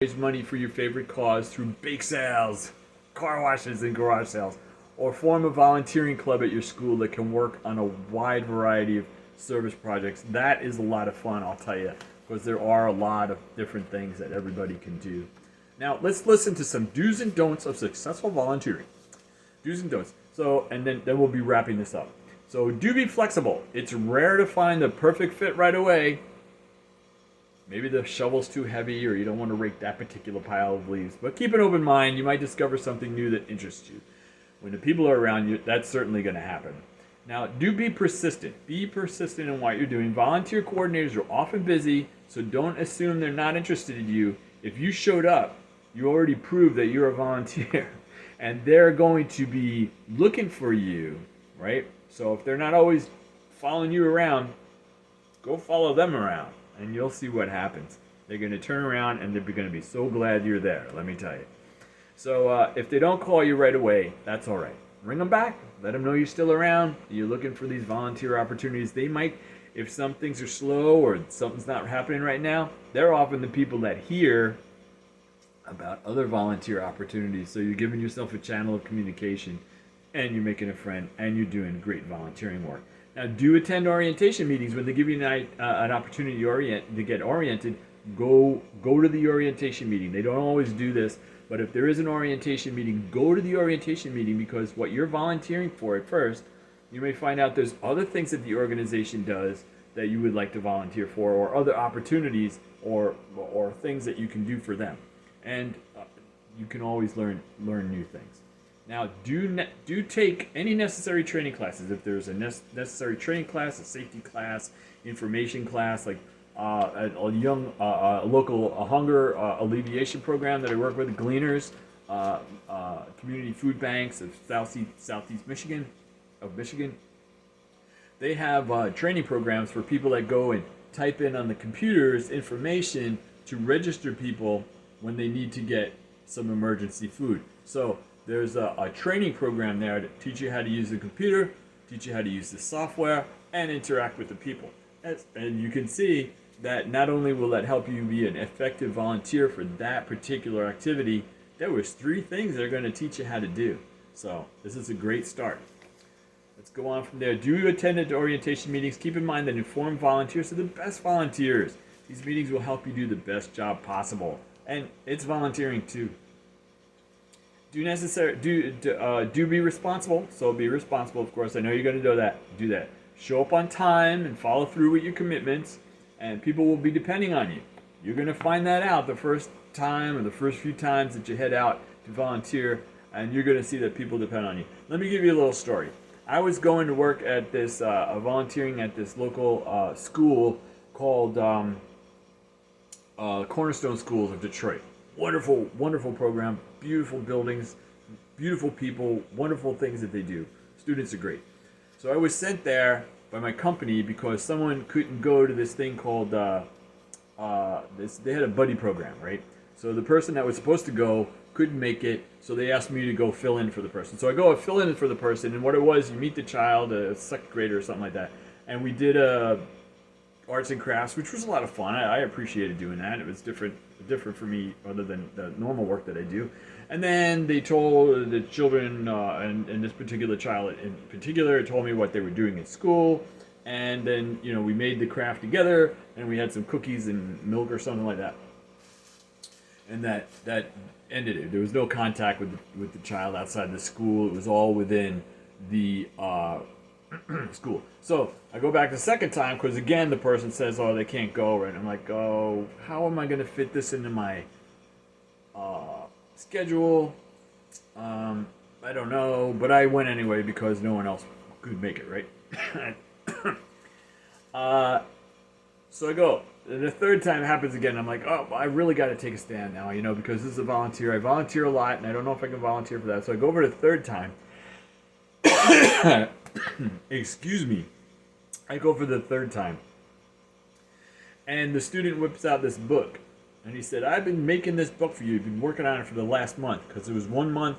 raise money for your favorite cause through bake sales, car washes, and garage sales, or form a volunteering club at your school that can work on a wide variety of service projects. That is a lot of fun, I'll tell you, because there are a lot of different things that everybody can do. Now, let's listen to some do's and don'ts of successful volunteering. Do's and don'ts. So, and then we'll be wrapping this up. So, do be flexible. It's rare to find the perfect fit right away. Maybe the shovel's too heavy or you don't want to rake that particular pile of leaves. But keep an open mind. You might discover something new that interests you. When the people are around you, that's certainly going to happen. Now, do be persistent. Be persistent in what you're doing. Volunteer coordinators are often busy, so don't assume they're not interested in you. If you showed up, you already proved that you're a volunteer. And they're going to be looking for you, right? So if they're not always following you around, go follow them around, and you'll see what happens. They're going to turn around, and they're going to be so glad you're there, let me tell you. So if they don't call you right away, that's all right. Ring them back. Let them know you're still around. You're looking for these volunteer opportunities. They might, if some things are slow or something's not happening right now, they're often the people that hear about other volunteer opportunities. So you're giving yourself a channel of communication, and you're making a friend, and you're doing great volunteering work. Now, do attend orientation meetings when they give you an opportunity to get oriented. Go to the orientation meeting. They don't always do this, but if there is an orientation meeting, go to the orientation meeting, because what you're volunteering for at first, you may find out there's other things that the organization does that you would like to volunteer for, or other opportunities or things that you can do for them. And you can always learn new things. Now, do take any necessary training classes. If there's a necessary training class, a safety class, information class, like a local hunger alleviation program that I work with, Gleaners, community food banks of Southeast Michigan, they have training programs for people that go and type in on the computers information to register people when they need to get some emergency food. So there's a training program there to teach you how to use the computer, teach you how to use the software, and interact with the people. And you can see that not only will that help you be an effective volunteer for that particular activity, there was 3 things they're going to teach you how to do. So this is a great start. Let's go on from there. Do attend orientation meetings. Keep in mind that informed volunteers are the best volunteers. These meetings will help you do the best job possible. And it's volunteering too. Do be responsible. So be responsible, of course. I know you're going to do that. Do that. Show up on time and follow through with your commitments, and people will be depending on you. You're going to find that out the first time or the first few times that you head out to volunteer, and you're going to see that people depend on you. Let me give you a little story. I was going to work at this, volunteering at this local school called Cornerstone Schools of Detroit. Wonderful, wonderful program, beautiful buildings, beautiful people, wonderful things that they do. Students are great. So I was sent there by my company because someone couldn't go to this thing called, they had a buddy program, right? So the person that was supposed to go couldn't make it, so they asked me to go fill in for the person. So I go and fill in for the person, and what it was, you meet the child, a second grader or something like that, and we did arts and crafts, which was a lot of fun. I appreciated doing that. It was different for me other than the normal work that I do. And then they told the children, and this particular child in particular, told me what they were doing at school. And then, we made the craft together, and we had some cookies and milk or something like that. And that ended it. There was no contact with the child outside the school. It was all within the school. So I go back the second time because again the person says, "Oh, they can't go." And I'm like, "Oh, how am I going to fit this into my schedule?" I don't know, but I went anyway because no one else could make it, right? So I go. And the third time it happens again. I'm like, "Oh, I really got to take a stand now, because this is a volunteer. I volunteer a lot, and I don't know if I can volunteer for that." So I go over the third time. Excuse me. I go for the third time. And the student whips out this book. And he said, "I've been making this book for you. I've been working on it for the last month." Because it was one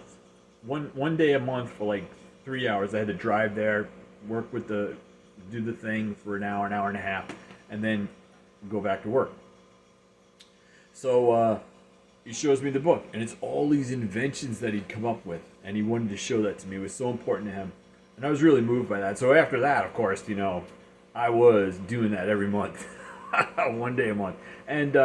day a month for like 3 hours. I had to drive there, do the thing for an hour and a half, and then go back to work. So he shows me the book, and it's all these inventions that he'd come up with, and he wanted to show that to me. It was so important to him, and I was really moved by that. So after that, of course, I was doing that every month, one day a month, and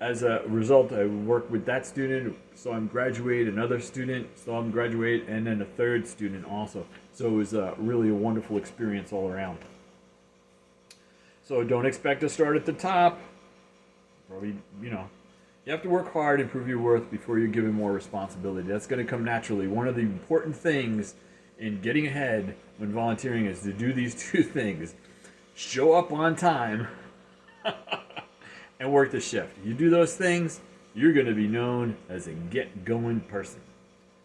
as a result, I worked with that student, saw him graduate, another student saw him graduate, and then a third student also. So it was really a wonderful experience all around. So don't expect to start at the top. Probably, you have to work hard and prove your worth before you're given more responsibility. That's going to come naturally. One of the important things in getting ahead when volunteering is to do these two things. Show up on time and work the shift. You do those things, you're going to be known as a get-going person.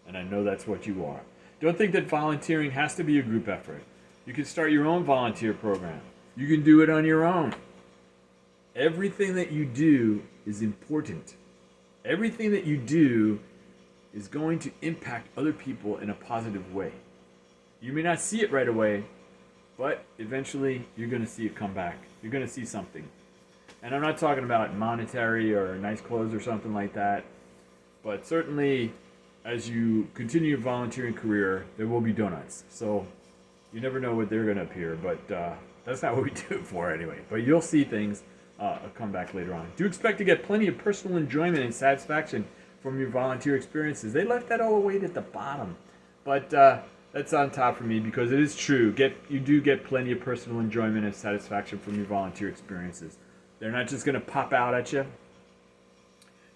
And I know that's what you are. Don't think that volunteering has to be a group effort. You can start your own volunteer program. You can do it on your own. Everything that you do is important. Everything that you do is going to impact other people in a positive way. You may not see it right away, but eventually you're going to see it come back. You're going to see something. And I'm not talking about monetary or nice clothes or something like that, but certainly as you continue your volunteering career, there will be donuts. So you never know what they're going to appear, but that's not what we do it for anyway. But you'll see things come back later on. Do expect to get plenty of personal enjoyment and satisfaction from your volunteer experiences. They left that all the way at the bottom, but that's on top for me because it is true. You do get plenty of personal enjoyment and satisfaction from your volunteer experiences. They're not just going to pop out at you.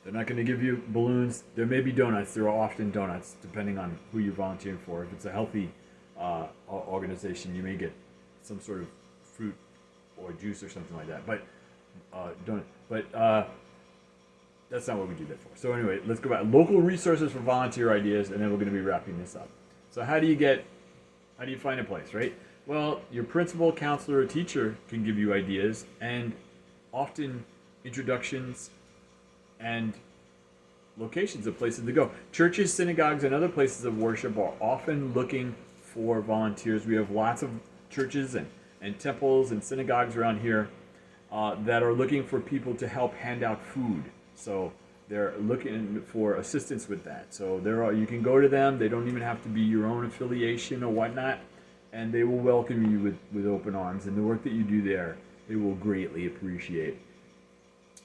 They're not going to give you balloons. There may be donuts. There are often donuts, depending on who you're volunteering for. If it's a healthy organization, you may get some sort of fruit or juice or something like that. But that's not what we do that for. So anyway, let's go back. Local resources for volunteer ideas, and then we're going to be wrapping this up. So how do you find a place, right? Well, your principal, counselor, or teacher can give you ideas, and often introductions and locations of places to go. Churches, synagogues, and other places of worship are often looking for volunteers. We have lots of churches and temples and synagogues around here that are looking for people to help hand out food. So they're looking for assistance with that. So you can go to them. They don't even have to be your own affiliation or whatnot, and they will welcome you with open arms. And the work that you do there, they will greatly appreciate.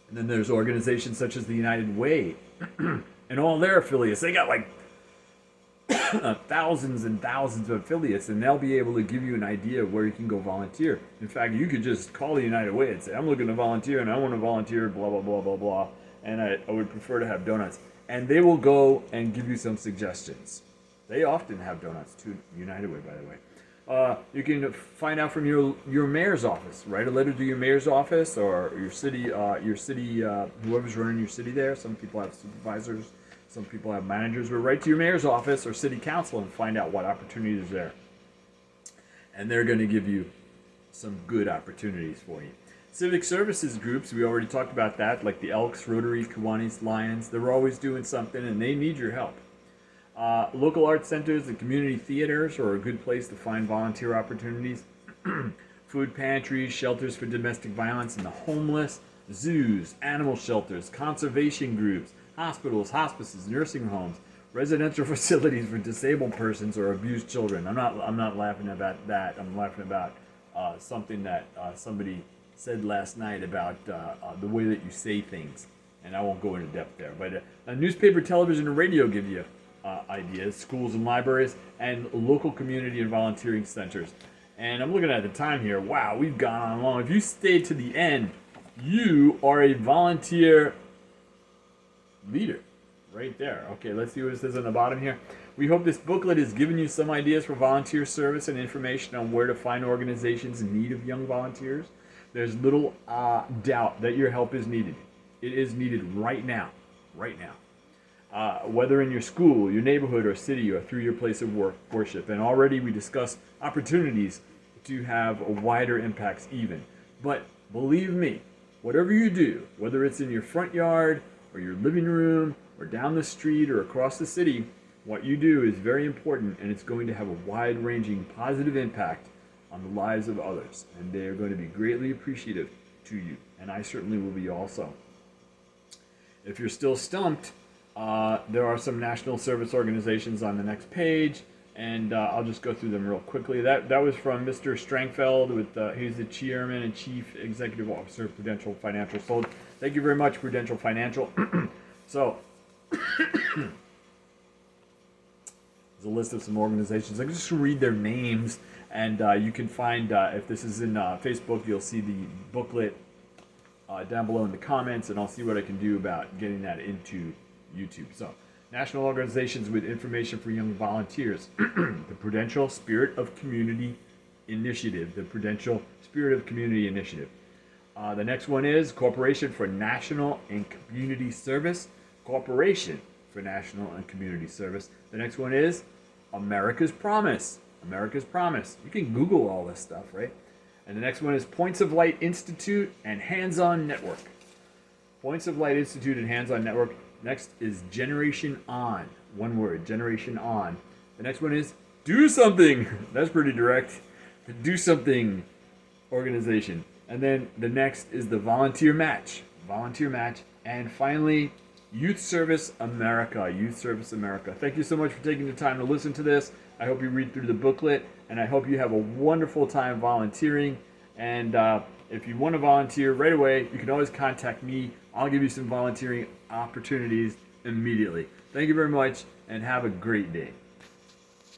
And then there's organizations such as the United Way and all their affiliates. They got like thousands and thousands of affiliates, and they'll be able to give you an idea of where you can go volunteer. In fact, you could just call the United Way and say, I'm looking to volunteer, and I want to volunteer, blah, blah, blah, blah, blah, and I would prefer to have donuts. And they will go and give you some suggestions. They often have donuts too, United Way, by the way. You can find out from your mayor's office. Write a letter to your mayor's office or your city, whoever's running your city there. Some people have supervisors, some people have managers. But write to your mayor's office or city council and find out what opportunities are there. And they're going to give you some good opportunities for you. Civic services groups, we already talked about that, like the Elks, Rotaries, Kiwanis, Lions. They're always doing something and they need your help. Local arts centers and community theaters are a good place to find volunteer opportunities. Food pantries, shelters for domestic violence and the homeless, zoos, animal shelters, conservation groups, hospitals, hospices, nursing homes, residential facilities for disabled persons or abused children. I'm not laughing about that. I'm laughing about something that somebody said last night about the way that you say things, and I won't go into depth there. But newspaper, television, and radio give you ideas, schools and libraries, and local community and volunteering centers. And I'm looking at the time here. Wow, we've gone on long. If you stayed to the end, you are a volunteer leader right there. Okay, let's see what it says on the bottom here. We hope this booklet has given you some ideas for volunteer service and information on where to find organizations in need of young volunteers. There's little doubt that your help is needed. It is needed right now. Right now. Whether in your school, your neighborhood, or city, or through your place of worship. And already we discussed opportunities to have wider impacts even. But believe me, whatever you do, whether it's in your front yard, or your living room, or down the street, or across the city, what you do is very important, and it's going to have a wide-ranging positive impact on the lives of others. And they are going to be greatly appreciative to you. And I certainly will be also. If you're still stumped, There are some national service organizations on the next page, and I'll just go through them real quickly. That was from Mr. Strangfeld. He's the chairman and chief executive officer of Prudential Financial. So thank you very much, Prudential Financial. So there's a list of some organizations. I'm just going to read their names, and you can find, if this is in Facebook, you'll see the booklet down below in the comments, and I'll see what I can do about getting that into YouTube. So, national organizations with information for young volunteers. The Prudential Spirit of Community Initiative. The Prudential Spirit of Community Initiative. The next one is Corporation for National and Community Service. Corporation for National and Community Service. The next one is America's Promise. America's Promise. You can Google all this stuff, right? And the next one is Points of Light Institute and Hands-On Network. Points of Light Institute and Hands-On Network. Next is Generation On. One word, Generation On. The next one is Do Something. That's pretty direct. The Do Something organization. And then the next is the Volunteer Match. Volunteer Match. And finally, Youth Service America. Youth Service America. Thank you so much for taking the time to listen to this. I hope you read through the booklet, and I hope you have a wonderful time volunteering. And if you want to volunteer right away, you can always contact me. I'll give you some volunteering opportunities immediately. Thank you very much, and have a great day.